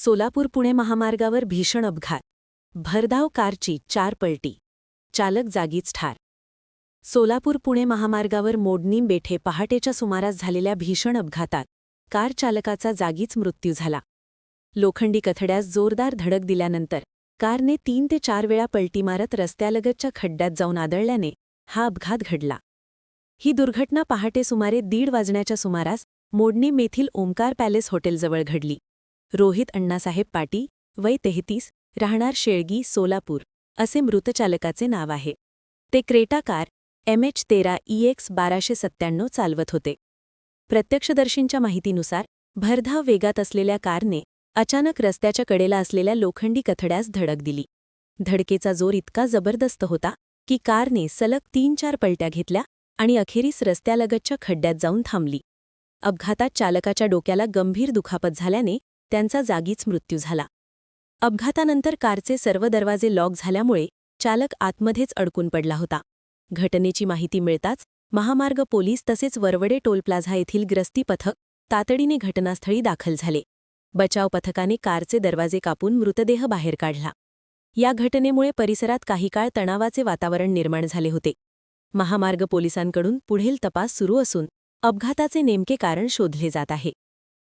सोलापूर-पुणे महामार्गावर भीषण अपघात. भरधाव कारची 4 पलटी. चालक जागीच ठार. सोलापूर-पुणे महामार्गावर मोडणीम बेठे पहाटेच्या सुमारास झालेल्या भीषण अपघातात कार चालकाचा जागीच मृत्यू झाला. लोखंडी कथड्यास जोरदार धडक दिल्यानंतर कारने 3 ते 4 वेळा पलटी मारत रस्त्यालगतच्या खड्ड्यात जाऊन आदळल्याने हा अपघात घडला. ही दुर्घटना पहाटे सुमारे 1:30 वाजण्याच्या सुमारास मोडणीम येथील ओमकार पॅलेस हॉटेलजवळ घडली. रोहित अण्णासाहेब पाटी, वय 33, राहणार शेळगी, सोलापूर, असे मृत चालकाचे नाव आहे. ते क्रेटा कार MH13EX 1297 चालवत होते. प्रत्यक्षदर्शींच्या माहितीनुसार भरधाव वेगात असलेल्या कारने अचानक रस्त्याच्या कडेला असलेल्या लोखंडी कथड्यास धडक दिली. धडकेचा जोर इतका जबरदस्त होता की कारने सलग 3-4 पलट्या घेतल्या आणि अखेरीस रस्त्यालगतच्या खड्ड्यात जाऊन थांबली. अपघातात चालकाच्या डोक्याला गंभीर दुखापत झाल्याने त्यांचा जागीच मृत्यू झाला. अपघातानंतर कारचे सर्व दरवाजे लॉक झाल्यामुळे चालक आतमध्येच अडकून पडला होता. घटनेची माहिती मिळताच महामार्ग पोलीस तसेच वरवडे टोल प्लाझा येथील ग्रस्ती पथक तातडीने घटनास्थळी दाखल झाले. बचाव पथकाने कारचे दरवाजे कापून मृतदेह बाहेर काढला. या घटनेमुळे परिसरात काही काळ तणावाचे वातावरण निर्माण झाले होते. महामार्ग पोलिसांकडून पुढील तपास सुरू असून अपघाताचे नेमके कारण शोधले जात आहे.